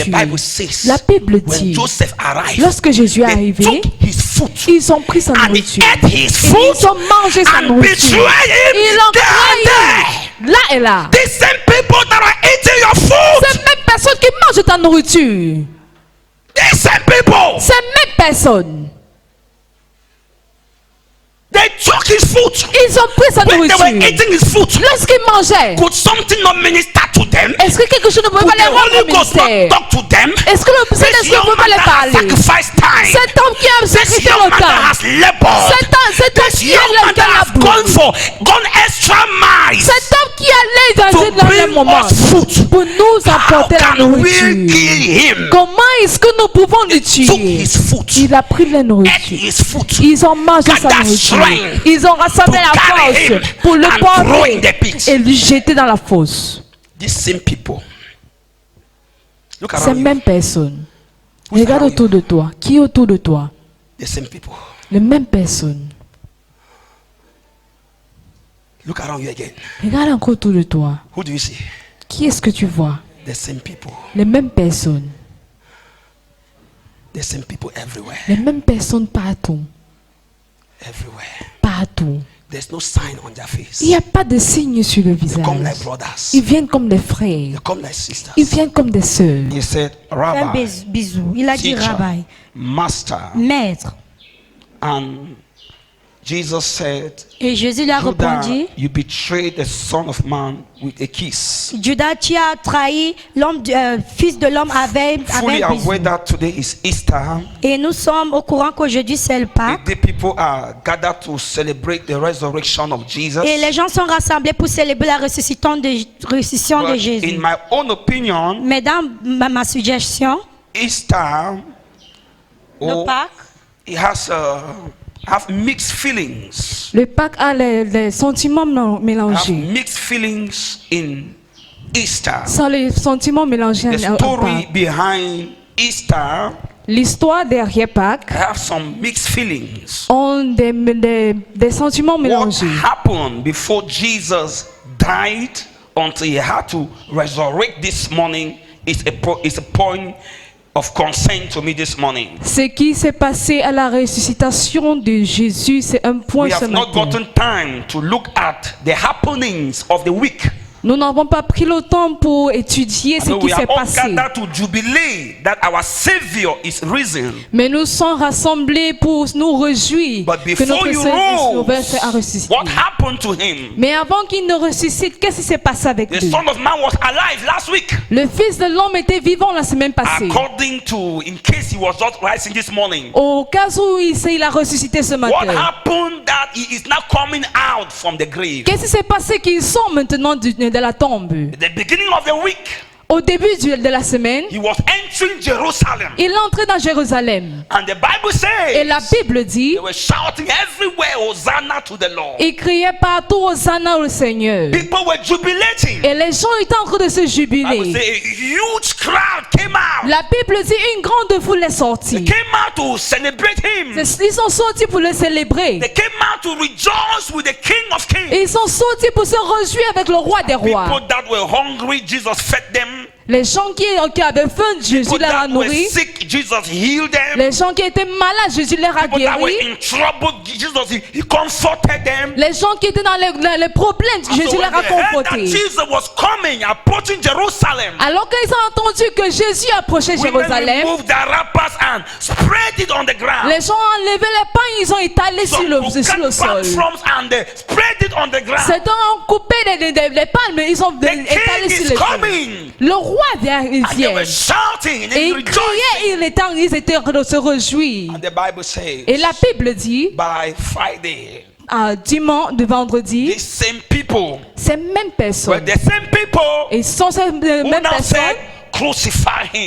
tuer. La Bible dit, lorsque Jésus est arrivé, ils ont pris sa nourriture. Et ils ont mangé sa nourriture. Ils l'ont trahi. Là et là. Ces mêmes personnes qui mangent ta nourriture. Ces mêmes personnes. Ils ont pris sa nourriture. Lorsqu'ils mangeaient, est-ce que quelque chose ne pouvait pas les rendre ministère? Est-ce que le Saint-Esprit ne pouvait pas les parler? Cet homme qui a sacrifié le temps, cet homme qui a cet homme qui allait dans le moment pour nous apporter la nourriture. Comment est-ce que nous pouvons le tuer? Il a pris la nourriture. Ils ont mangé sa nourriture. Ils ont rassemblé la force pour le porter et lui jeter dans la fosse. Ces mêmes personnes. Regarde autour de toi. Qui est autour de toi? Les mêmes personnes. Regarde encore autour de toi. Qui est-ce que tu vois? Les mêmes personnes. Les mêmes personnes partout. Partout. Il n'y a pas de signe sur le visage. Ils viennent comme des frères. Ils viennent comme des sœurs. Un bisou. Il a dit Rabbi, maître. Jesus said, et Jésus lui a répondu, you betrayed the Son of Man with a kiss. Judas, tu as trahi l'homme, fils de l'homme avec un bisou. That today is Easter. Et nous sommes au courant qu'aujourd'hui c'est le Pâques. The people are gathered to celebrate the resurrection of Jesus. Et les gens sont rassemblés pour célébrer la résurrection de Jésus. In my own opinion, mais dans ma suggestion, Easter, le Pâques, it has have mixed feelings. Le Pâques a les sentiments mélangés. Mixed feelings in Easter. Sans les sentiments mélangés. The story behind Easter. L'histoire derrière Pâques. Have some mixed feelings. Ont des sentiments mélangés. What happened before Jesus died until he had to resurrect this morning is a point of concern to me this morning. Ce qui s'est passé à la ressuscitation de Jésus, c'est un point ce matin. We have not gotten time to look at the happenings of the week. Nous n'avons pas pris le temps pour étudier ce qui s'est passé. Mais nous sommes rassemblés pour nous réjouir que notre Seigneur a ressuscité. Mais avant qu'il ne ressuscite, qu'est-ce qui s'est passé avec lui? Le Fils de l'homme était vivant la semaine passée. Au cas où il a ressuscité ce matin. Qu'est-ce qui s'est passé qu'il sort maintenant de la tombe? The beginning of the week. Au début de la semaine, he was entering Jerusalem. Il entrait dans Jérusalem. And the Bible says, et la Bible dit, they were shouting everywhere, Hosanna to the Lord. Ils criaient partout Hosanna au Seigneur. People were jubilating. Et les gens étaient en train de se jubiler. A huge crowd came out. La Bible dit une grande foule est sortie. They came out to celebrate him. Ils sont sortis pour le célébrer. They came out to rejoice with the King of Kings. Ils sont sortis pour se réjouir avec le roi des rois. People that were hungry, Jesus fed them. Les gens qui avaient faim, Jésus les a nourris. Les gens qui étaient malades, Jésus les a guéris. Les gens qui étaient dans les problèmes, Jésus les a confortés. Alors qu'ils ont entendu que Jésus approchait Jérusalem, les gens ont enlevé les pains, ils ont étalé sur le sol. Certains ont coupé les palmes, ils ont étalé sur le sol. Le roi vient. Et ils criaient, ils étaient en train de se réjouir. Et la Bible dit, dimanche, de vendredi, ces mêmes personnes, et sont ces mêmes personnes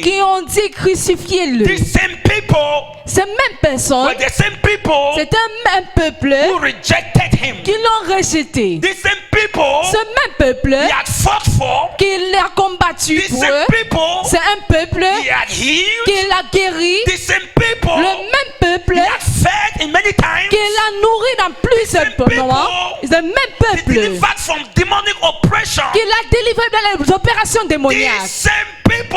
qui ont dit crucifiez-le. Ces mêmes personnes, c'est un même peuple qui l'ont rejeté. Ce même peuple qui l'a combattu pour eux, c'est un peuple qui l'a guéri. Le même peuple qui l'a nourri dans plusieurs moments. C'est le même peuple qui l'a délivré dans les opérations démoniaques. Ce même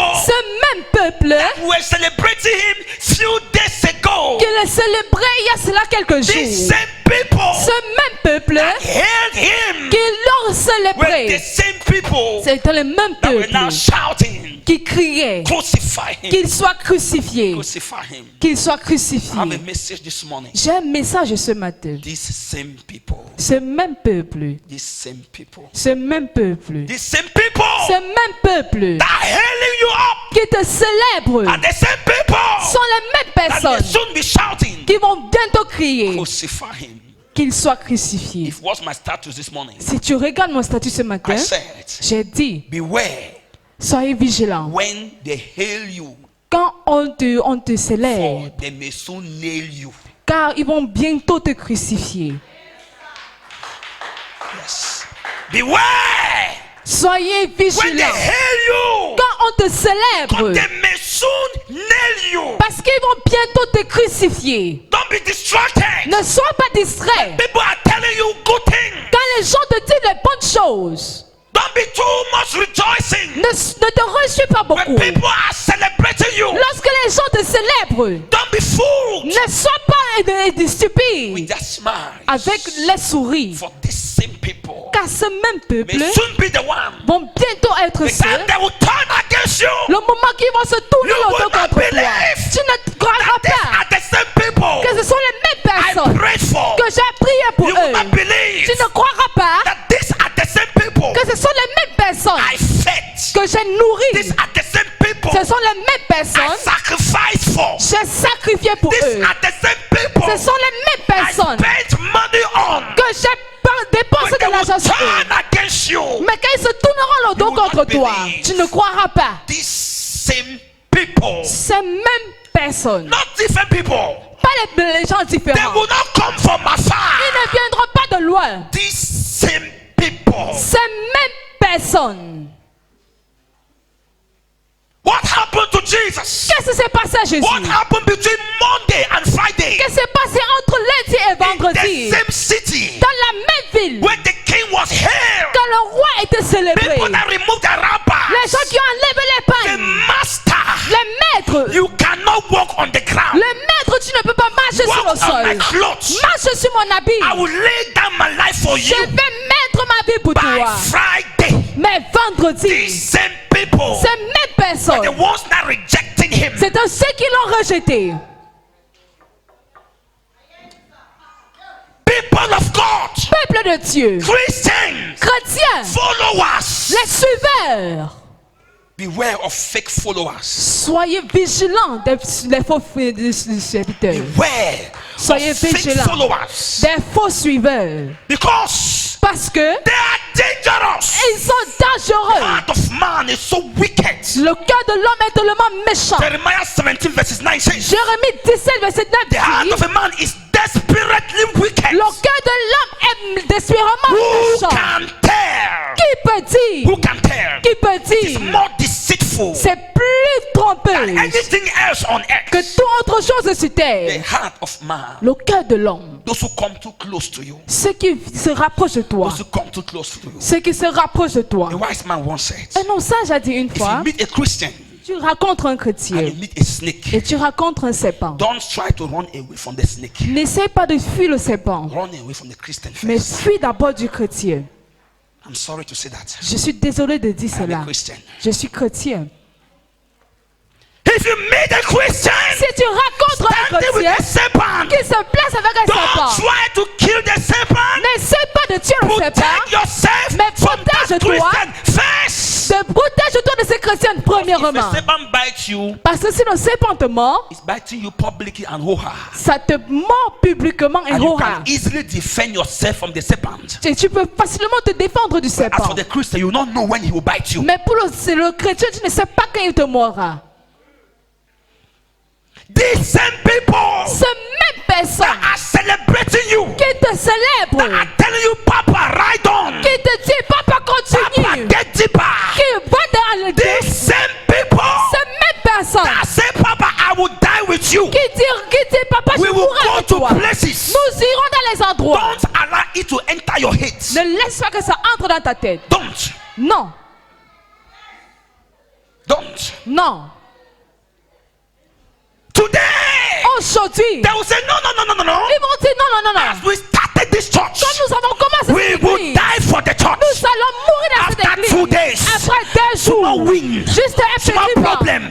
were celebrating him few days ago. Qui le célébrait il y a cela quelques jours. These same people. Ce même peuple Hailed him. qui l'ont célébré. Were the same people. C'était le même That were peuple now shouting. qui criait Crucify him. qu'il soit crucifié. Crucify him. Qu'il soit I have a crucifié. message this morning. J'ai un message ce matin. These same people. Ce même peuple. These same people. Ce même peuple. These same people. Ce même peuple That are hailing you up. qui te célèbre And the same people. sont les mêmes That will personnes soon be shouting. qui vont bientôt crier Crucify him. qu'il soit crucifié. If what's my status this morning? Si tu regardes mon statut ce matin, I said, j'ai dit, beware soyez vigilants. when they hail you, Quand on te for célèbre, they may soon nail you. car ils vont bientôt te crucifier. Yes. Beware Soyez when they vigilants. hail you, Quand on te because célèbre, they may soon nail you. parce qu'ils vont bientôt te crucifier. Don't be distracted. Ne sois pas distrait. People are telling you good things. Quand les gens te disent les bonnes choses, Don't be too much rejoicing. ne te réjouis pas When beaucoup. people are celebrating you, Lorsque les gens te célèbrent, don't be fooled. ne sois pas stupide With that smile. avec les souris. For these same people Car ce même peuple may soon be the one. vont bientôt être The ceux, time they will turn against you. le moment qu'ils vont se tourner You autour will not contre toi. believe Tu ne croiras These pas are the same people que ce sont les mêmes I personnes prayed for. que j'ai prié pour You will eux. not believe Tu ne croiras pas that these are the same people que ce sont les mêmes personnes I fed. que j'ai nourries. These are the same people Ce sont les mêmes I personnes sacrificed for. que j'ai sacrifiées pour These eux. are the same people Ce sont les mêmes I personnes spent money on. que j'ai dépensé When they de l'argent will sur eux. turn against you. Mais quand ils se tourneront le dos You will contre not toi, believe. tu ne croiras pas. These same people, Ces mêmes personnes, not different people, pas les gens they différents, will not come from afar. ils ne viendront pas de loin. These same people. Ces mêmes personnes. What happened to Jesus? Qu'est-ce qui s'est passé à Jésus? What happened between Monday and Friday? Qu'est-ce qui s'est passé entre lundi et In vendredi? the same city Dans la même ville, where the king was hailed. quand le roi était célébré, People that removed the les wrappers. gens qui ont enlevé les The pains, master. les maîtres, You cannot walk on the ground. le maître, tu ne peux pas marcher sur Walk le on my sol. clothes. Marche sur mon habit. I will lay down my life for Je you. vais mettre ma vie pour By toi. Friday, Mais vendredi, these same people, ces mêmes the personnes, ones that rejecting him, c'est ceux qui l'ont rejeté. people of God, Peuple de Dieu, Christians, chrétiens, followers, les suiveurs. beware of fake followers. Soyez vigilants des faux serviteurs. Beware Soyez of fake vigilants followers. des faux suiveurs. Because Parce que they are dangerous. ils sont dangereux. The heart of man is so wicked. Le cœur de l'homme est tellement méchant. Jeremiah 17 verses 9 says, Jérémie 17, verset 9 the heart dit, of a man is desperately wicked. le cœur de l'homme est désespérément Who méchant. can tell? Qui peut dire? Who can tell? Qui peut It's dire? more deceitful C'est plus trompeux than anything else on que earth. toute autre chose sur The terre. heart of man. Le cœur de l'homme. Those who come too close to you. Ceux qui se rapprochent de toi. Those who come too close to you. Ceux qui se rapprochent de toi. A wise man once said, Un homme sage a dit une if you fois, meet a Christian tu rencontres un and chrétien you meet a snake, et tu rencontres un serpent. don't try to run away from the snake. N'essaie pas de fuir le serpent, Run away from the Christian mais first. fuis d'abord du chrétien. I'm sorry to say that. Je suis désolé de dire I'm a cela. Christian. Je suis chrétien. If you meet a Christian Si tu rencontres un standing with chrétien a serpent, qui se place avec un don't serpent, try to kill the serpent. n'essaie pas de tuer le serpent, Protect yourself mais from that protège-toi. Christian first. te protège-toi de ces chrétiens If premièrement. a serpent bites you, Parce que si le serpent te mord, it's biting you publicly and ho-ha. ça te mord publiquement et And you roha. can easily defend yourself from the serpent. Et tu peux facilement te défendre du As serpent. for the Christian, you don't know when he will bite you. Mais pour le chrétien, tu ne sais pas quand il te mordra. These same people Ces mêmes personnes are celebrating you, qui te célèbrent, are telling you, Papa, ride on. qui te disent papa Papa, continue, get deeper. qui va dans le Dieu. These same people Ces mêmes personnes that say, Papa, I will die with you. qui disent papa je We will mourrai go avec to toi. places. Nous irons dans les endroits. Don't allow it to enter your head. Ne laisse pas que ça entre dans ta tête. Don't. Non, Don't. non. aujourd'hui, they will say, no. ils vont dire non. As we started this church, Quand nous avons commencé we cette will église, die for the church. nous allons mourir dans cette After église. 2 days, Après 2 jours, small wind, juste un small petit problem,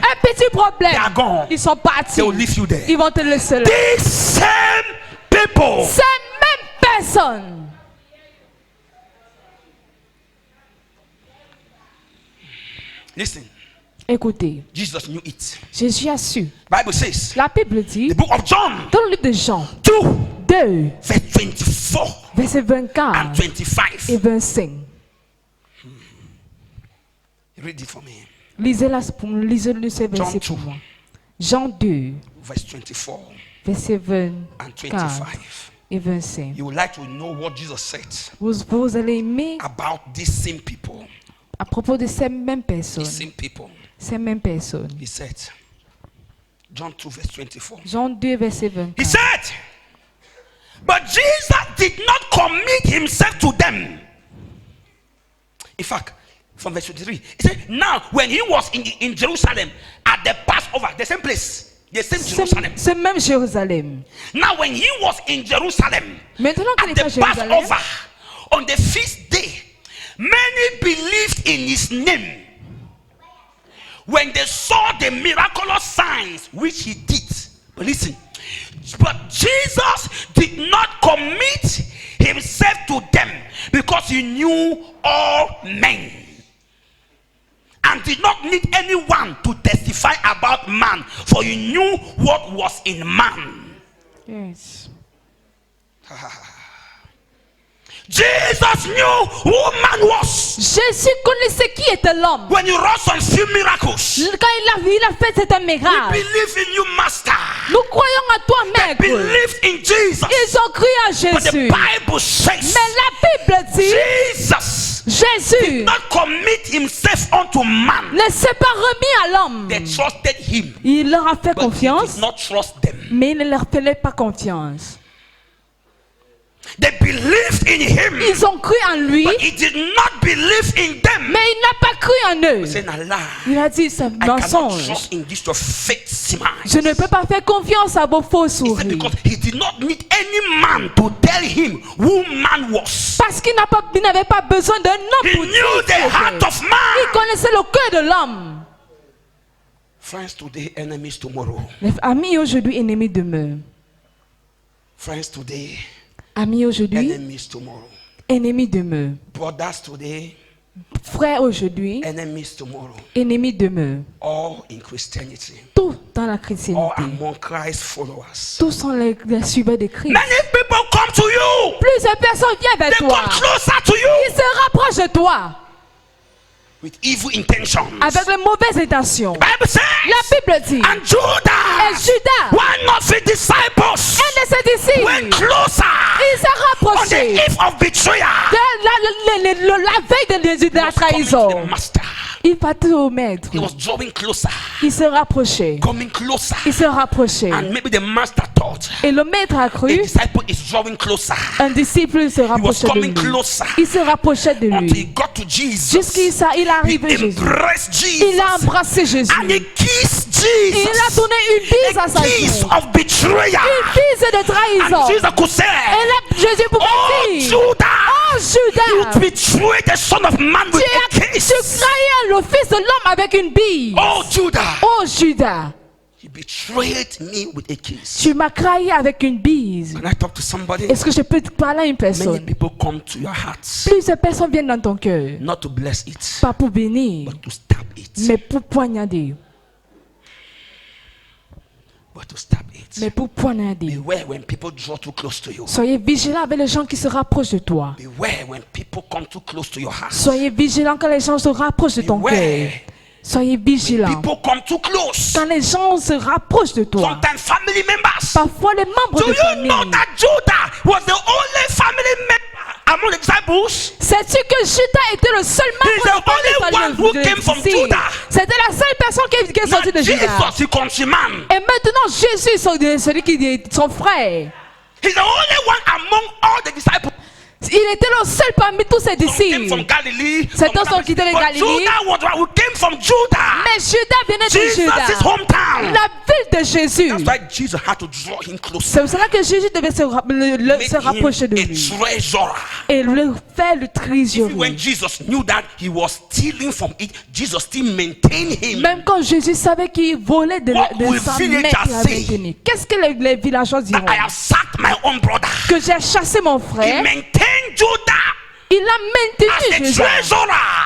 problème. they are gone. Ils sont partis. They will leave you there. Ils vont te laisser là. These same people, Ces mêmes personnes. listen, Écoutez, Jesus knew it. Jésus a su. Bible says, La Bible dit, the book of John, dans le livre de Jean 2, 2, verse 24 verset and 24 et 25. 25. Read it for me. Lisez-le ce verset pour moi. Jean 2, Verse 24 verset and 24 25. et 25. You would like to know what Jesus said Vous allez aimer about these same people. à propos de ces mêmes personnes. These same people. Ces mêmes personnes. He said, John 2, verse 24. Jean 2, verset 24. He said, but Jesus did not commit himself to them. In fact, from verse 23, he said, now when he was in Jerusalem at the Passover, the same place, the same Jerusalem. C'est même Jérusalem. Now when he was in Jerusalem Maintenant qu'il at est à the Jérusalem, Passover, on the feast day, many believed in his name when they saw the miraculous signs which he did. But listen, but Jesus did not commit himself to them because he knew all men and did not need anyone to testify about man, for he knew what was in man. Yes. Jesus knew who man was. Jésus connaissait qui était l'homme. When you wrought some few miracles, Quand il a fait cet miracle, we believe in you, Master. nous croyons à toi, They Maître. believed in Jesus. Ils ont cru à But the Jésus. Bible says Mais la Bible dit, Jesus Jésus did not commit himself unto man. ne s'est pas remis à l'homme. They trusted him, Il leur a fait but he confiance, did not trust them. mais il ne leur faisait pas confiance. They believed in him, Ils ont cru en lui, but he did not believe in them. mais il n'a pas cru en eux. Saying a lie. Il a dit, c'est un I cannot mensonge. trust in this your fake smile. Je ne peux pas faire confiance à vos faux He said sourires. because he did not need any man to tell him who man was. Parce qu'il n'avait pas besoin d'un homme He pour knew dire the qui heart était. of Il man. connaissait le cœur de l'homme. Friends today, enemies tomorrow. Les amis aujourd'hui, ennemis demain. Friends today, Amis aujourd'hui, enemies tomorrow. ennemis demain. Brothers today, Frères aujourd'hui, enemies tomorrow. ennemis demain. All in Christianity. Tout dans la All chrétienté. among Christ followers. Tous sont les suiveurs de Christ. Many people come to you. Plusieurs personnes viennent vers They toi. come closer to you Ils se rapprochent de toi with evil intentions. avec les mauvaises intentions. Bible says, La Bible dit, and Judah, et Judas, one of the disciples, un de ses disciples, went closer il s'est on the rapproché eve of betrayal. la veille de la He was coming to trahison. the master. Il partait au maître. He was drawing closer, Il se rapprochait. coming closer. Il se rapprochait. And maybe the master thought Et le maître a a cru, disciple is drawing closer un disciple se rapprochait de coming lui. closer Il se rapprochait de until he lui. got to Jesus. Jusqu'il il He arrive Jésus. embraced Il a Jesus embrassé Jésus. and he kissed Il a Jesus. donné une bise à A sa kiss joue. of betrayal. Une bise de And trahison. Jesus could say, Et là, Jésus pouvait oh dire, Judah, oh Judas, you betrayed the Son of Man with a tu kiss. trahis le fils de l'homme avec une bise. Oh Judah, Oh Judas, you betrayed me with a kiss. tu m'as trahi avec une bise. Can I talk to somebody? Est-ce que je peux te parler à une Many personne? people come to your hearts Plusieurs personnes viennent dans ton cœur. not to bless it, Pas pour bénir, but to stab it. mais pour poignarder. But to stab it. Mais pour poignarder. Beware when people draw too close to you. Soyez vigilants avec les gens qui se rapprochent de toi. Beware when people come too close to your heart. Soyez vigilants quand les gens se rapprochent de ton cœur. Beware. Soyez vigilants People come too close. quand les gens se rapprochent de toi. Sometimes family members. Parfois les membres Do de you know famille. that Judah was the only family member among the disciples? Sais-tu que Judas était le seul He's the membre only one who came from Judah. C'était la seule personne qui est Not sortie de Judas. Jesus, he countryman. Et maintenant Jésus, celui qui est son frère. He's the only one among all the disciples. Il était le seul parmi tous ses Some came disciples. from Galilee. Certains some sont quittés de But Galilée. Judah was the one who came from Judah. Mais Judas venait de Jesus' Judas. hometown. La ville de Jésus. That's why Jesus had to draw him closer. C'est pour cela que Jésus devait se rapprocher de lui. Et lui faire le trésorier. When Jesus knew that he was stealing from it, Jesus still maintained him. Même quand Jésus savait qu'il volait de sa mère qu'il avait maintenu. Qu'est-ce que les villageois diront? I have sacked my own brother. Que j'ai chassé mon frère. He maintained Judah. Il a maintenu Jésus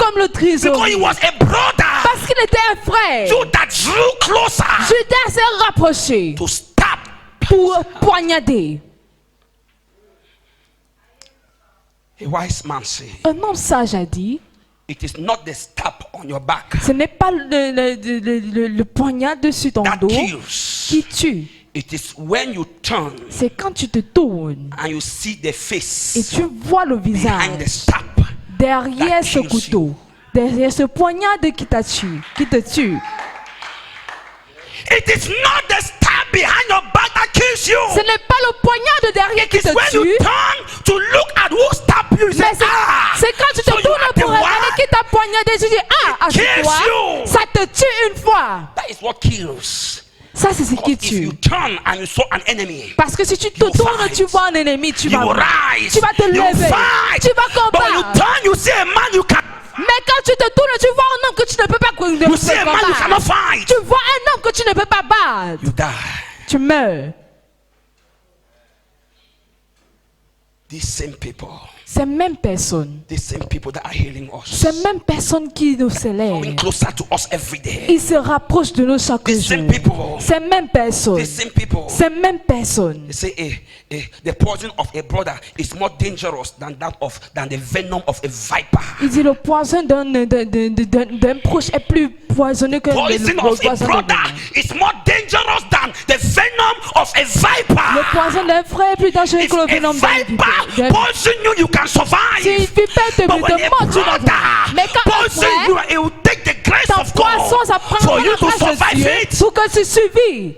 comme le trésorier. Parce qu'il était un frère. Judas s'est rapproché pour poignarder. Un homme sage a dit, ce n'est pas le poignard dessus ton dos qui tue. It is when you turn, c'est quand tu te tournes and you see the face et tu vois le visage derrière ce couteau, derrière ce poignard qui te tue. It is not the stab behind your back that kills you. Ce n'est pas le poignard de derrière qui te when tue. You turn to look at who stabbed you. Mais c'est quand tu te tournes pour regarder qui t'a poignardé, tu dis toi, ça te tue une fois. That is what kills. Ça c'est ce qui tue. Parce que si tu te tournes, tu vois un ennemi, tu vas te lever, tu vas combattre. Mais quand tu te tournes, tu vois un homme que tu ne peux pas combattre. Tu vois un homme que tu ne peux pas battre. Tu meurs. Ces mêmes personnes, ces mêmes personnes qui nous célèbrent, ils se rapprochent de nous chaque jour. Ces mêmes personnes, ces mêmes personnes. The poison of a brother is more dangerous than the venom of a viper. Il dit le poison d'un proche est plus poisonneux que le poison d'un brother. Is more dangerous than the venom of a viper. Le poison d'un frère est plus dangereux que le venom d'un viper. Poison you can survive. Si une vipère te mord, tu vas vivre. Mais quand un frère, it will take the grace ton of God poison, ça prend for la you to grâce de survive Dieu it. pour que tu survives.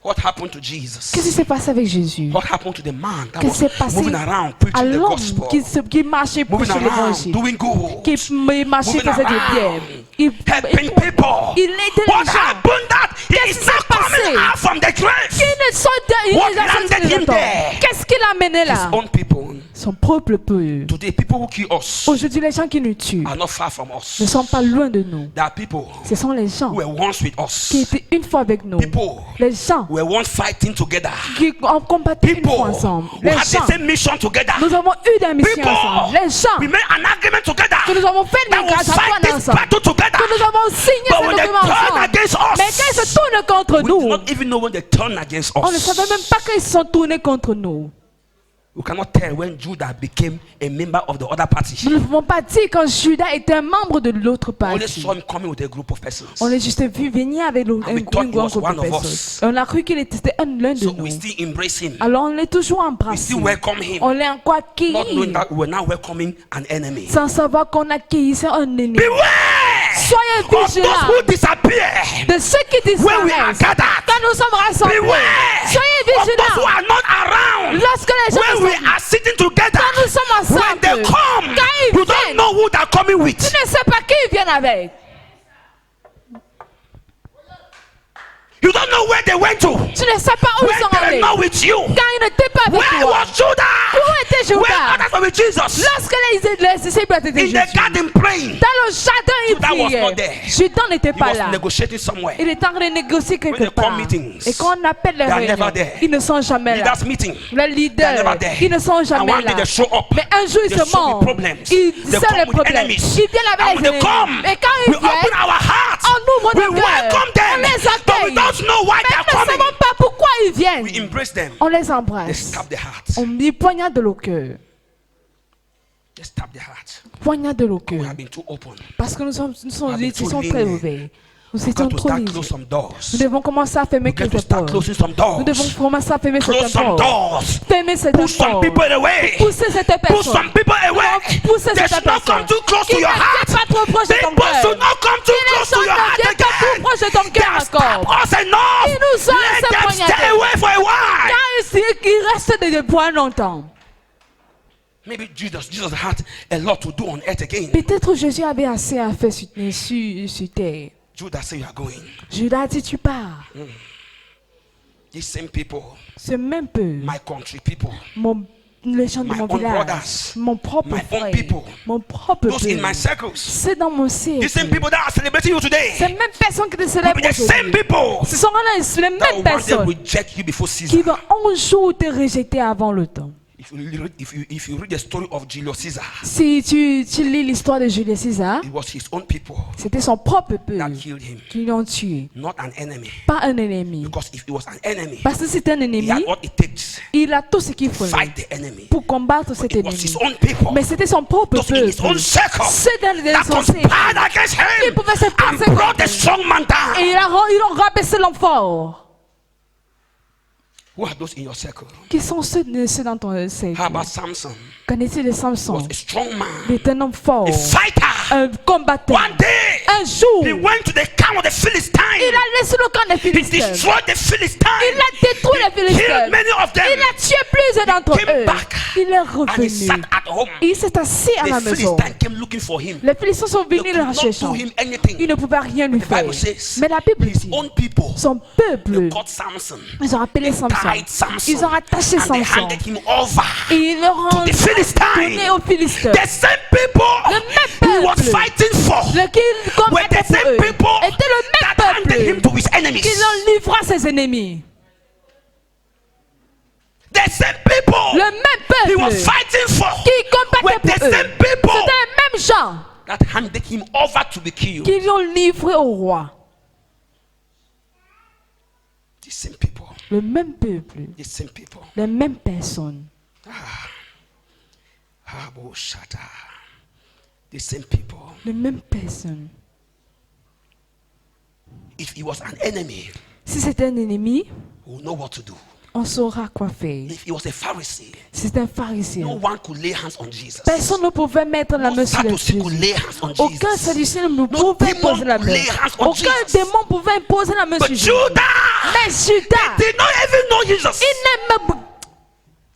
What happened to Jesus? Qu'est-ce qui s'est passé avec Jésus? What happened to the man that Qu'est-ce qui s'est passé à l'homme qui marchait pour l'évangile, qui marchait faisait du bien, il aidait les gens. Qu'est-ce qui s'est passé? Qu'est-ce qu'il a mené là? Son propre peuple. Aujourd'hui, les gens qui nous tuent ne sont pas loin de nous. Ce sont les gens qui étaient une fois avec nous. Les gens qui ont combattu une fois ensemble. Les gens, nous avons eu des missions ensemble. Les gens, que nous avons fait des grâces ensemble. Que nous avons signé ce document ensemble. Mais quand ils se tournent contre nous, on ne savait même pas qu'ils se sont tournés contre nous. We cannot tell when Judah became a member of the other party. Nous ne pouvons pas dire quand Judas était un membre de l'autre partie. On l'a juste vu venir avec un grand groupe de personnes. On a cru qu'il était l'un de nous. Alors on l'a toujours embrassé. On l'a encore accueilli. Sans savoir qu'on accueillissait un ennemi. Soyez vigilants de ceux qui disparaissent quand nous sommes rassemblés. Soyez vigilants lorsque les gens quand nous sommes ensemble, quand ils viennent, tu ne sais pas qui ils viennent avec. You don't know where they went to. Tu ne sais pas où ils sont allés. Quand ils n'étaient pas avec toi. Où était Judas? Lorsque les disciples étaient Jésus. Dans le jardin, ils priaient. Judas n'était pas là. Il est en train de négocier quelque part. Et quand on appelle les réunions, ils ne sont jamais là. Les leaders, ils ne sont jamais là. Mais un jour, ils se montrent. Ils disent les problèmes. Ils viennent avec les ennemis. Et quand ils viennent, on ouvre nos cœurs. On les accueille. Mais nous ne savons pas pourquoi ils viennent. On les embrasse. On dit poignarde le cœur. Poignarde le cœur. Parce que nous sommes très ouverts. Nous étions trop libres. Nous devons commencer à fermer quelques portes. Nous devons commencer à fermer cette porte. Fermer cette porte. Pousser cette personne. Pousser cette personne. Qui n'est pas trop proche de ton cœur. Qui ne vient pas trop proche de ton cœur encore. Qui nous ont laissé poignarder. Car il reste de points longtemps. Maybe Jesus had a lot to do on earth again. Peut-être Jésus avait assez à faire sur terre. Judah said, "You are going." Judas dit, tu pars. These same people, ce même peuple, my country people, les gens de mon village, mon propre frère, mon propre peuple, c'est dans mon cercle. These same people that are celebrating you today, ces mêmes personnes qui te célèbrent aujourd'hui, ce sont les mêmes personnes qui vont un jour te rejeter avant le temps. If you read the story of Julius Caesar, si tu lis l'histoire de Julius Caesar, it was his own people c'était son propre peuple that killed him, qui l'ont tué, not an enemy. Pas un ennemi. Because if it was an enemy, parce que c'est un ennemi, he had what it takes il a tout ce qu'il faut pour combattre cet ennemi. Mais c'était son propre peuple, ceux dans son cercle qui pouvaient se passer et ils ont rabaissé l'homme fort. Who are those in your circle? Qui sont ceux dans ton cercle? How about Samson? Connaissez le Samson? Was a strong man. Il était un homme fort. A fighter. Un combattant. One day, un jour, he went to the camp of the Philistines. Il a laissé le camp des Philistins. He destroyed the Philistines. Il a détruit les Philistins. Many of them. Il a tué plusieurs d'entre eux. Back. Il est revenu. And he sat at home. Il s'est assis à la maison. Came looking for him. Les Philistins sont venus le rechercher. Ils ne pouvaient rien lui faire. Mais la Bible dit, son peuple, ils ont appelé Samson. Ils ont attaché Samson. Et ils le ont donné aux Philistins. Le même peuple lequel combattait pour eux était le même peuple qui l'ont livré à ses ennemis. Le même peuple qui combattait pour eux. C'était les mêmes gens qui l'ont livré au roi. Le même peuple, les mêmes personnes. Les mêmes personnes. If he was an enemy, si c'était un ennemi, we'll know what to do. On saura quoi faire. If he was a Pharisee, c'est un pharisien. No one could lay hands on Jesus. Personne ne pouvait mettre la main sur Jésus. Aucun sadducéen ne pouvait poser la main. Aucun démon pouvait poser la main sur Jésus. Mais Judas, they did not even know Jesus.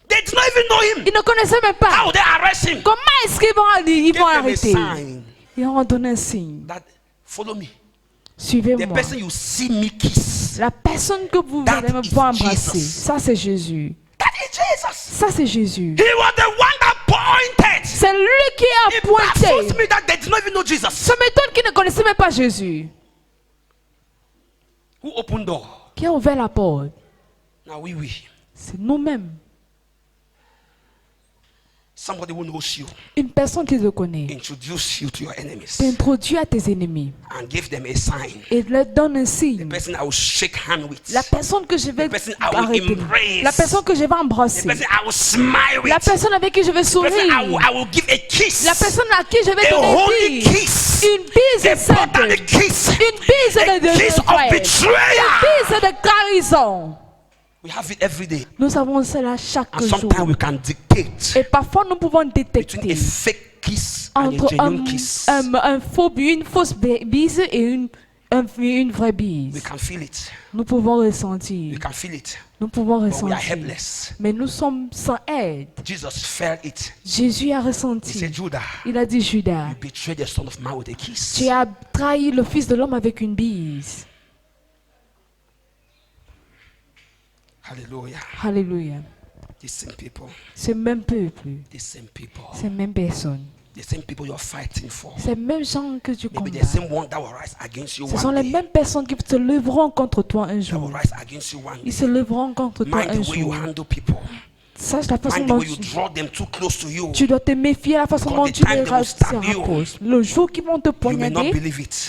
They did not even know him. Ils ne connaissaient même pas. How they arrest him? Comment est-ce qu'ils vont arrêter? Ils ont donné un signe. That, follow me. Suivez-moi. The person you see me kiss. La personne que vous allez me voir embrasser, ça c'est Jésus. That is Jesus. Ça c'est Jésus. He was the one that pointed. C'est lui qui a pointé. Me that they did not even know Jesus. Ça m'étonne qu'ils ne connaissaient même pas Jésus. Who opened door? Qui a ouvert la porte? Now we. C'est nous-mêmes. Somebody who knows you. Une personne qui te connaît. Introduce you to your enemies. T'introduit à tes ennemis. And give them a sign. Et leur donne un signe. The person I will shake hand with. La personne que je vais arrêter. La personne que je vais embrasser. The person I will smile with. La personne avec qui je vais sourire. I will give a kiss. La personne à qui je vais donner une bise. Une bise simple. Une bise de trahison. We have it every day. Nous avons cela chaque jour. Sometimes we can dictate. Et parfois nous pouvons détecter a fake kiss entre and a genuine kiss. Une fausse bise et une vraie bise. We can feel it. Nous pouvons ressentir. We can feel it. Nous pouvons But ressentir. we are helpless. Mais nous sommes sans aide. Jesus felt it. Jésus a ressenti. He said, Judah, il a dit, Judas, you betrayed the Son of Man with a kiss. Tu as trahi le Fils de l'homme avec une bise. Hallelujah. Hallelujah. The same people. Ces mêmes peuples. The same people. Ces mêmes personnes. The same people you're fighting for. Ces mêmes gens que tu combats. The same one that will rise against you. Ce sont les mêmes personnes qui se lèveront contre toi un jour. That will rise against you one day. Ils se lèveront contre toi un jour. Mind the way you handle people. Sache la façon dont tu dois te méfier la façon dont tu les rapproches. Le jour qu'ils vont te poignarder,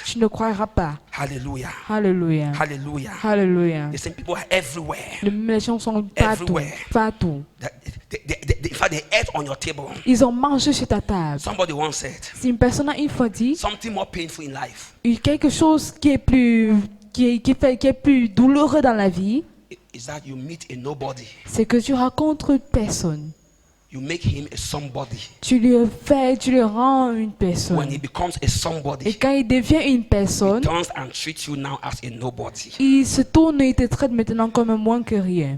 tu ne croiras pas. Hallelujah. Hallelujah. Hallelujah. Hallelujah. The same people are everywhere. Les gens sont partout. Partout. In fact, they ate on your table. Ils ont mangé sur ta table. Somebody once said. Si une personne a une fois dit. Something more painful in life. Quelque chose qui est plus douloureux dans la vie. Is that you meet a nobody. C'est que tu rencontres une personne. You make him a somebody. Tu lui rends une personne. When he becomes a somebody. Et quand il devient une personne, he turns and treats you now as a nobody. Il se tourne et te traite maintenant comme un moins que rien.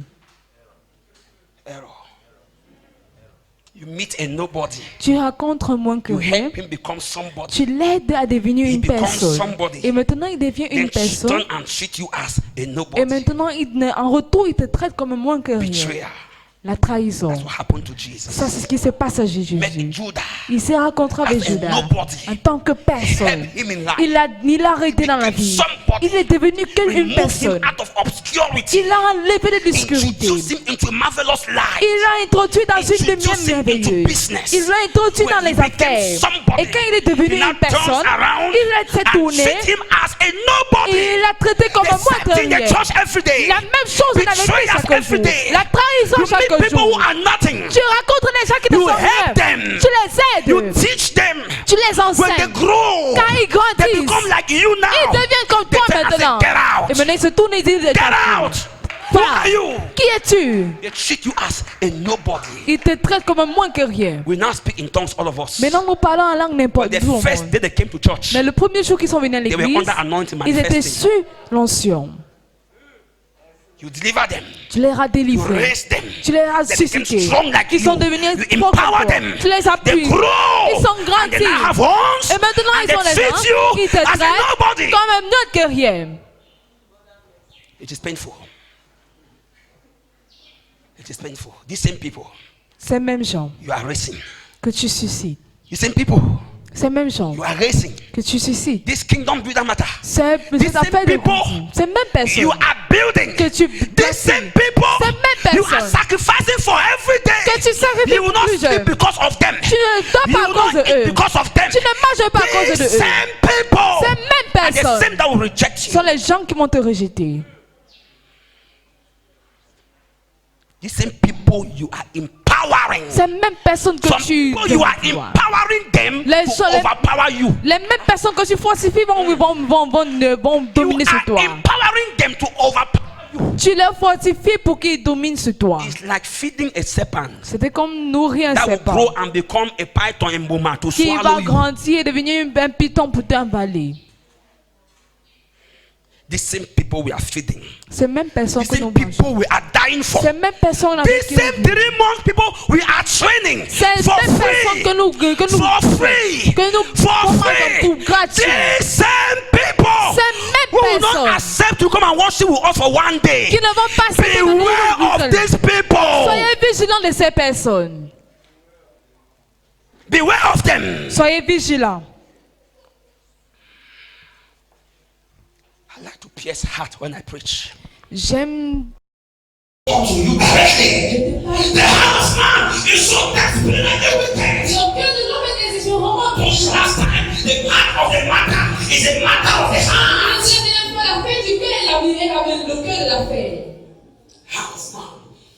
Error. You meet a nobody. Tu rencontres moins que rien. Help him become somebody. Tu l'aides à devenir une personne. Et maintenant il devient une personne. And treat you as a nobody. Et maintenant en retour il te traite comme moins que rien. Betrayal. La trahison. Ça c'est ce qui se passe à Jésus. Il s'est rencontré avec Judas en tant que personne. Il l'a arrêté dans la vie. Il est devenu qu'une personne. Il l'a enlevé de l'obscurité. Il l'a introduit dans une lumière merveilleuse. Il l'a introduit dans les affaires. Et quand il est devenu une personne, il s'est tourné et il l'a traité comme un moindre rien. La même chose avec lui chaque jour. La trahison chaque jour. Tu rencontres les gens qui ne sont rien. Tu les aides. Tu les enseignes. Quand ils grandissent, ils deviennent comme toi maintenant. Et maintenant ils se tournent et disent qui es-tu? Ils te traitent comme un moins que rien. Maintenant nous parlons en langue n'importe où. Mais le premier jour qu'ils sont venus à l'église, ils étaient sur l'onction. Tu les as délivrés. Tu les as suscités. Ils sont devenus forts. Tu les appuies. Ils sont grandis. Et maintenant ils sont les gens qui te traitent comme un autre que rien. It is painful. It is painful. These same people. Ces mêmes gens you are raising. Que tu suscites. These same people. Ces mêmes gens you are raising. Que tu suscites. This kingdom builder matter. Ces mêmes personnes you are building. Que tu These same people. Ces mêmes personnes you are sacrificing for every day. Que tu sacrifies you will not sleep because of them. Tu ne dors pas à cause de eux. Because of them. Tu ne manges pas à cause de eux. Same people. Ces mêmes personnes the same that will reject you. Sont les gens qui vont te rejeter. These same people you are empowering. Ces mêmes personnes que tu you are empowering them to overpower you. Les mêmes personnes que tu fortifies vont dominer sur toi. Empowering them to overpower you. Tu les fortifies pour qu'ils dominent sur toi. It's like feeding a serpent. C'était comme nourrir un that serpent. Will grow and become a python and boma to qui swallow va grandir et devenir un python pour t'avaler. The same people we are feeding. Ces mêmes personnes que nous people we are dying for. Ces mêmes personnes avec qui same 3 months people we are training. Ces for mêmes free. personnes que nous for free. Pour gratuit. The same people. Ces mêmes who will not accept to come and worship with us for one day. Qui ne vont pas beware of these people. Soyez vigilants de ces personnes. Beware of them. Soyez vigilants. I like to pierce heart when I preach. J'aime. The house man is so desperate last time, the heart of the matter is a matter of the heart. House man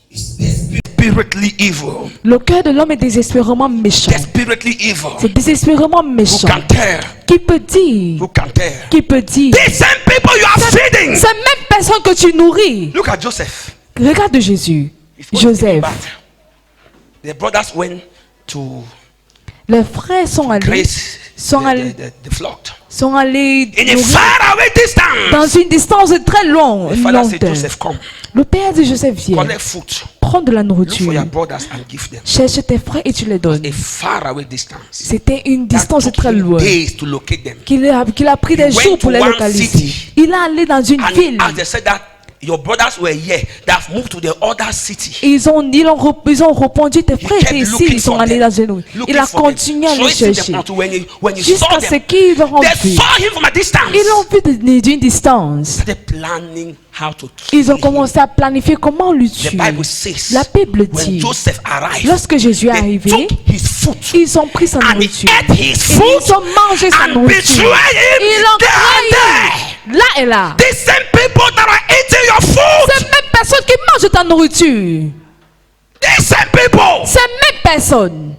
is desperately evil. Le cœur de l'homme est désespérément méchant. Desperately evil. C'est désespérément méchant. Who can tell? Qui peut dire? Who can tell? Qui peut dire? The same people you are feeding. Ces mêmes personnes que tu nourris. Look at Joseph. Regarde Jésus. Joseph. The brothers went to. Les frères sont allés. Sont allés dans une distance très longue. Le père de Joseph vient. Prends de la nourriture. Cherche tes frères et tu les donnes. C'était une distance très loin. Qu'il a pris des jours pour les localiser. Il est allé dans une ville. Your brothers were here. They have moved to the other city. Ils ont répondu, tes frères étaient ici, ils sont allés dans une ville. Il a continué à les chercher. Jusqu'à ce qu'ils l'ont vu. Ils l'ont vu d'une distance. Ils ont commencé à planifier comment le tuer. La Bible dit, lorsque Jésus est arrivé, ils ont pris sa nourriture. Et ils ont mangé sa nourriture. Ils l'ont trahi. Là et là. Ces mêmes personnes qui mangent ta nourriture. Ces mêmes personnes.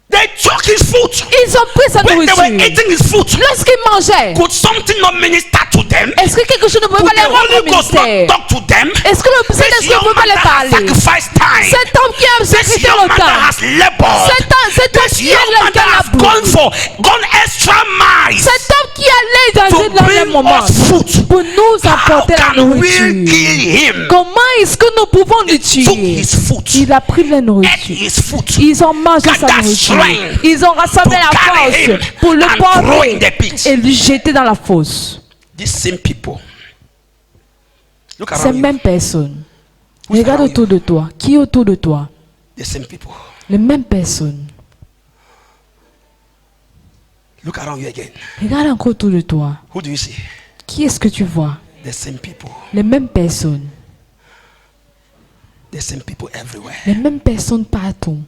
They took his food. Ils ont pris sa nourriture. When they were eating his food, lorsqu'ils mangeaient, could something not minister to them? Est-ce que quelque chose ne pouvait pas les rendre ministère? Talk to them? Est-ce que le Saint-Esprit ne pouvait pas les parler? Cet homme qui a sacrifié le temps. Cet homme qui a gone extra miles. Cet homme qui allait dans la un moment pour nous apporter la nourriture. Comment est-ce que nous pouvons le tuer? Il a pris la nourriture. Ils ont mangé sa nourriture. Ils ont rassemblé la force pour le porter et lui jeter dans la fosse. Ces mêmes personnes. Regarde autour de toi. Qui est autour de toi? Les mêmes personnes. Look around you again. Regarde encore autour de toi. Who do you see? Qui est-ce que tu vois? The same people. Les mêmes personnes. The same people everywhere. Les mêmes personnes partout.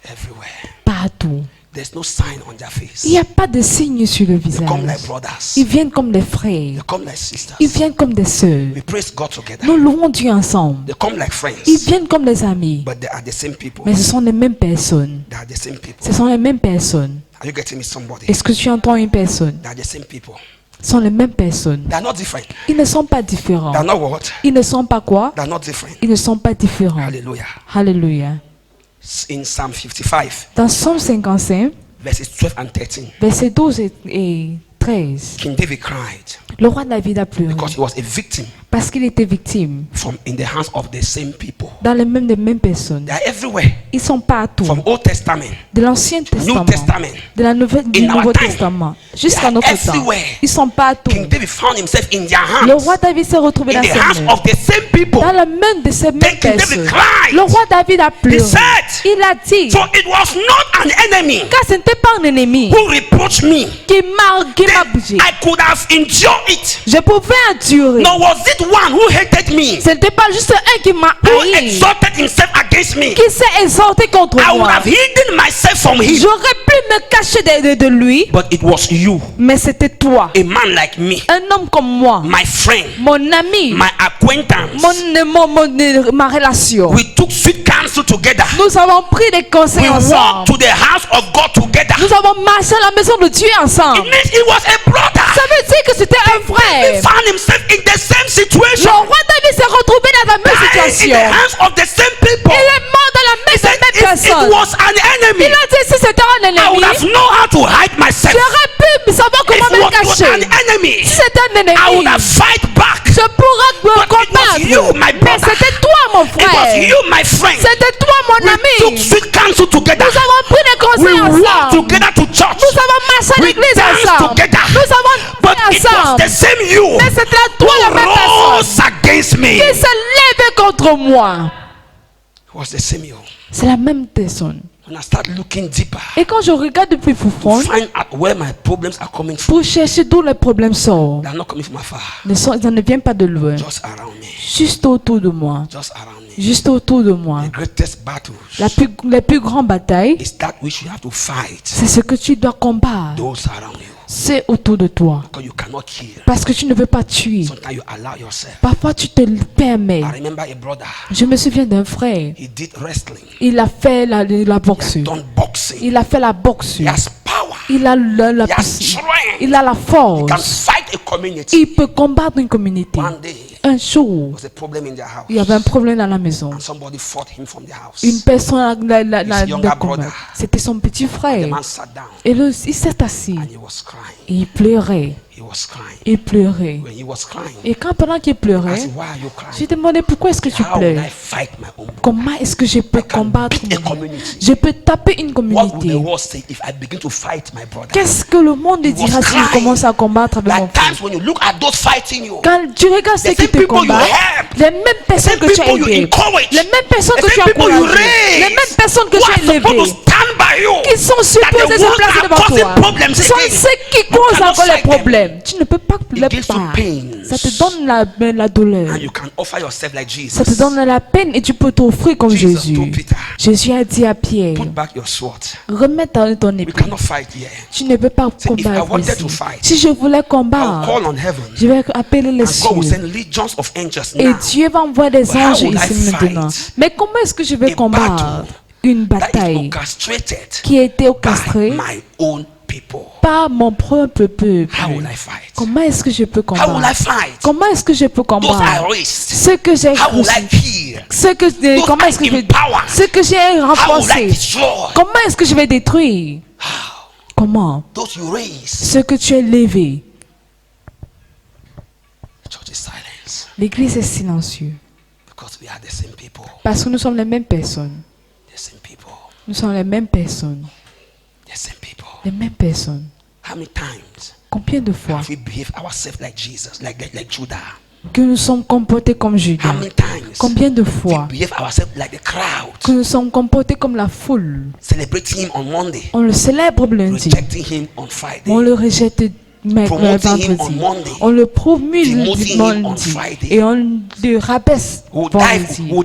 Everywhere. Partout. There's no sign on their face. Il n'y a pas de signe sur le visage. They come like brothers. Ils viennent comme des frères. They come like sisters. Ils viennent comme des sœurs. We praise God together. Nous louons Dieu ensemble. They come like friends. Ils viennent comme des amis. But they are the same people. Mais ce sont les mêmes personnes. They are the same people. Ce sont les mêmes personnes. Are you getting me, somebody? Est-ce que tu entends une personne? They are the same people. Ce sont les mêmes personnes. They are not different. Ils ne sont pas différents. They are not what? Ils ne sont pas quoi? They are not different. Ils ne sont pas différents. Hallelujah. Alléluia. In Psalm 55, Dans Psaume 55, verses 12 and 13, versets 12 et 13, King David cried le roi David a pleuré because he was a victim parce qu'il était victime from in the hands of the same people. dans les mêmes des mêmes personnes. They are everywhere. Ils sont partout. From Old Testament, De l'Ancien Testament, New Testament, de la Nouvelle, du in our Nouveau time, Testament, they jusqu'à are notre temps. everywhere. Ils sont partout. King David found himself in their Le hands, roi David s'est retrouvé in dans the ses hands mains, of the same people. dans la main de ces mêmes Then King David personnes. cried. Le roi David a pleuré. said, Il a dit, So it was not an enemy car ce n'était pas un ennemi who reproached me. qui m'a Then bougé. I could have endured it. Je pouvais endurer. Nor was it one who hated me, Ce n'était pas juste un qui m'a who haï, exalted himself against me. qui s'est exalté contre I would moi. have hidden myself from him. J'aurais pu me cacher de lui, But it was you, mais c'était toi, a man like me, un homme comme moi, my friend, mon ami, my acquaintance. ma relation. We took sweet counsel together. Nous avons pris des conseils We walked ensemble. to the house of God together. Nous avons marché à la maison de Dieu It ensemble. means he was a brother. Ça veut dire que c'était un He frère. found himself in the same Le situation, roi David s'est retrouvé dans la même dying in situation. the hands of the same people. Il est mort dans la main He de said, la même if it personne. was an enemy, Il a dit si c'était un I would ennemi, have known how to hide myself. j'aurais pu savoir If comment me it was cacher. an enemy, Si c'était un I would ennemi, have fight back. je pourrais me But it was you, combattre. my Mais brother. c'était toi, mon It was frère. you, my friend. C'était toi, mon We took ami. sweet counsel together. Nous avons pris des We conseils walked ensemble. together to church. Nous avons marché à We l'église danced ensemble. together. Nous avons But prié it was ensemble. the same you Mais c'était toi, la même who personne, rose against me. qui s'est levé contre moi. It was the same you. C'est la même personne. When I start looking deeper, Et quand je regarde plus profond, find out where my problems are coming from. pour chercher d'où les problèmes sortent, They are not coming from afar. ça ne vient pas de loin. Just around me. Juste autour de moi. Just around me. Juste autour de moi. The greatest battles Les plus grandes batailles, is that which you have to fight c'est ce que tu dois combattre. those around you. C'est autour de toi. Because you cannot kill. Parce que tu ne veux pas tuer. Sometimes you allow yourself. Parfois, tu te le permets. I remember a brother. Je me souviens d'un frère. He did wrestling. Il a fait la boxe. He done boxing. Il a fait la boxe. He has power. Il a la He has strength. il a la He can force. fight a community. Il peut combattre une communauté. One day, Un jour, there was a problem in their house. il y avait un problème dans la maison. And somebody fought him from the house. Une personne l'a His younger combattu. brother. C'était son petit The frère. man sat down Et il s'est assis. and he was crying. Et il pleurait. He was crying. Il pleurait. When he was crying, Et pendant qu'il I pleurait, said, why are you j'ai crying? demandé pourquoi est-ce que tu How will pleures. I fight my own battle? Comment est-ce que je peux I can combattre beat a mon- community. Je peux taper une What will the communauté. world say if I begin to fight my brother? Qu'est-ce que le monde was dira si je crying. commence à combattre avec mon Like frère? times when you look at those fighting you, Quand tu regardes ceux The qui same te people you combattent, help, les mêmes personnes same que tu as people you aidées, encourage, les mêmes personnes the que tu same as people you encouragées, raise, les mêmes personnes que who tu as are supposed to élevées, stand by you, qui sont that supposées the se ones placer that are devant causing toi, problems ce sont again, ceux qui you causent cannot encore les fight them. problèmes. Tu ne peux pas les It gives you battre. pains. Ça te donne la douleur. And you can offer yourself like Ça te Jesus. donne la peine et tu peux t'offrir comme Jesus Jésus. told Peter, Jésus a dit à Pierre, put back your sword. remets ton We épée. cannot fight here. Tu ne peux pas Say, if I combattre wanted ici. to fight, Si je voulais I will combattre, call on heaven. je vais appeler les And God will cieux. send legions of angels Et now. Dieu va envoyer des But how anges will I ici maintenant. fight Mais comment est-ce que je vais a combattre battle une That is bataille orchestrated qui a été by orchestrée my own people. par mon propre peuple? How will I fight? Comment est-ce que je peux How will I combattre? fight? Comment est-ce que je peux Those I combattre raised. ce que j'ai How will I crucifié? kill? Comment est-ce que je vais empower. ce que j'ai How will I renforcé? destroy? Comment est-ce que je vais détruire? How? Comment? Those you raised. Ce que tu as levé. L'église est silencieuse. Parce que nous sommes les mêmes personnes. Nous sommes les mêmes personnes. Les mêmes personnes. Combien de fois que nous sommes comportés comme Judas? Combien de fois que nous sommes comportés comme la foule? On le célèbre lundi, on le rejette vendredi, on le promulgue lundi et on le rabaisse vendredi. On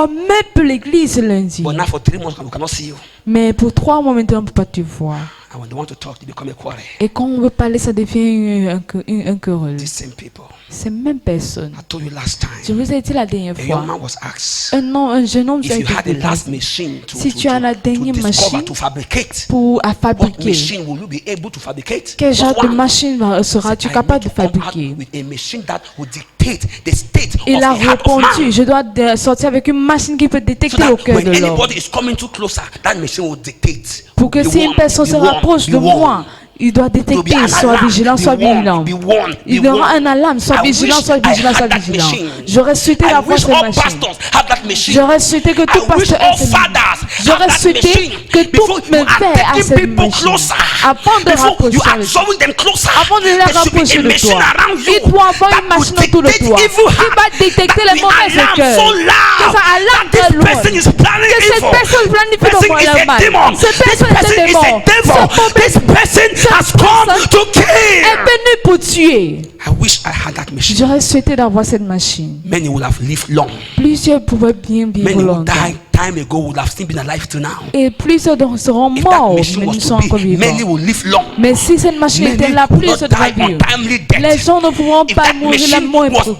meurt pour l'église lundi. Mais pour 3 mois maintenant, on ne peut pas te voir. Et quand on veut parler, ça devient un querelle. Ces mêmes personnes. Je vous ai dit la dernière fois. Un jeune homme a été demandé, si tu as la dernière machine pour fabriquer, quel genre de machine seras-tu capable de fabriquer? Il a répondu, je dois sortir avec une machine qui peut détecter le cœur de l'homme. Pour que si une personne se rapproche de moi, il doit détecter, soit vigilant, soit vigilant. Il y aura un alarme, soit vigilant, soit vigilant, soit vigilant. J'aurais souhaité avoir cette machine. J'aurais souhaité que tout pasteur ait cette machine. J'aurais souhaité que tout me père ait cette machine. Avant de rapprocher, avant de les rapprocher de toi, il doit avoir une machine autour de toi qui va détecter les mauvais cœurs. Que ça alarme très loin. Que cette personne planifie de moi le mal. Cette personne est un démon. Has come to kill. Est venu pour tuer. I wish I had that machine. J'aurais souhaité d'avoir cette machine. Many would have lived long. Plusieurs pouvaient bien vivre longtemps. Time ago would have still been alive till now. Et plusieurs seront morts, mais nous sommes encore vivants. Many will live long. Mais si cette machine était là, plusieurs devraient vivre. Les gens ne pourront pas mourir la mort précoce.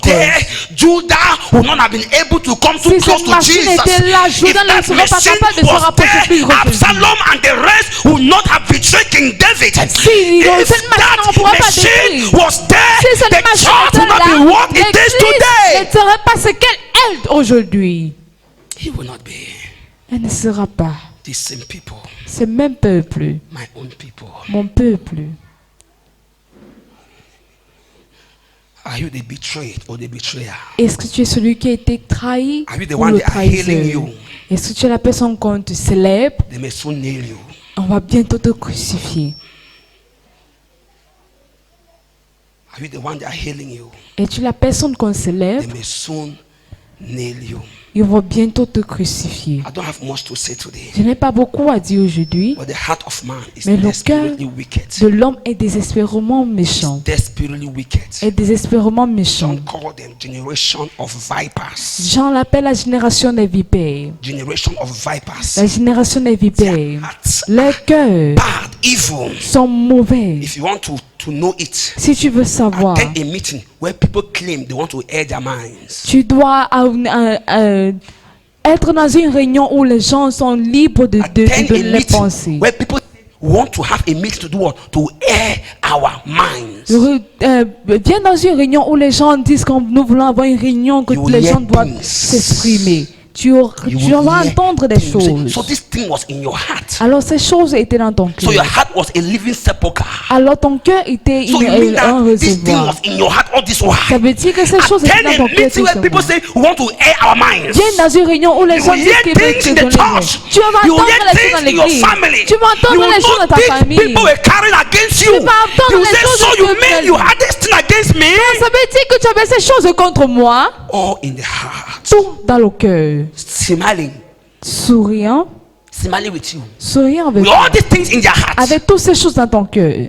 Judah would not have been able to come too close to Jesus. Si cette machine était là, Judas ne serait pas capable de se rapprocher plus gros que Absalom and the rest would not have betrayed King David. Si cette machine ne pourrait pas détruire, was there, si cette machine était là, l'église ne serait pas ce qu'elle est aujourd'hui. He will not be. Elle ne sera pas. These same people. Ce même peuple. My own people. Mon peuple. Are you the betrayed or the betrayer? Est-ce que tu es celui qui a été trahi Are you the ou one le that are hailing trahisseur? you? Est-ce que tu es la personne qu'on te célèbre? They may soon nail you. On va bientôt te crucifier. Are you the one that are hailing you? Es-tu la personne qu'on célèbre? They may soon nail you. Ils vont bientôt te crucifier. I don't have much to say today. Je n'ai pas beaucoup à dire aujourd'hui, But the heart of man is mais le cœur desperately wicked. de l'homme est désespérément méchant. Desperately wicked. Est désespérément méchant. Some call them generation of vipers. Jean l'appelle la génération des vipères. Generation of vipers. La génération des vipères. Leurs cœurs Bad, evil. sont mauvais. If you want to know it, Si tu veux savoir, attend a meeting where people claim they want to air their minds. tu dois être dans une réunion où les gens sont libres de les penser. Where people want to have a meeting to do what? To air our minds. Viens dans une réunion où les gens disent que nous voulons avoir une réunion que les gens doivent s'exprimer. Tu vas entendre des choses. So this thing was in your heart. Alors ces choses étaient dans ton cœur. So your heart was a living sepulchre. Alors ton cœur était un réservoir. Ça veut dire que ces choses étaient dans ton cœur. Viens dans une réunion où les gens disent qu'ils veulent te donner. Tu vas entendre les choses dans l'église. Tu vas entendre les choses dans ta famille. Tu vas entendre les choses dans ta famille. Ça veut dire que tu avais ces choses contre moi. Tout dans le cœur. Smiling. Souriant. Smiling with you. Souriant avec with all these things in your heart. Avec toutes ces choses dans ton cœur.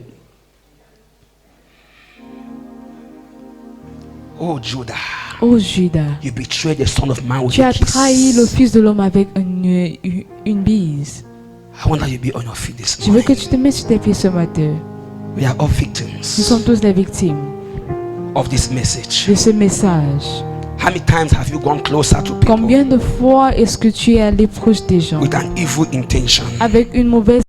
Oh Judah. Oh Judas. You betrayed the Son of Man with tu as trahi le Fils de l'homme avec une bise. I want that you be on your feet this morning. Je veux que tu te mettes sur tes pieds ce matin. We are all victims. Nous sommes tous les victimes of this message. De ce message. How many times have you gone closer to people? Combien de fois est-ce que tu es allé proche des gens with an evil intention? Avec une mauvaise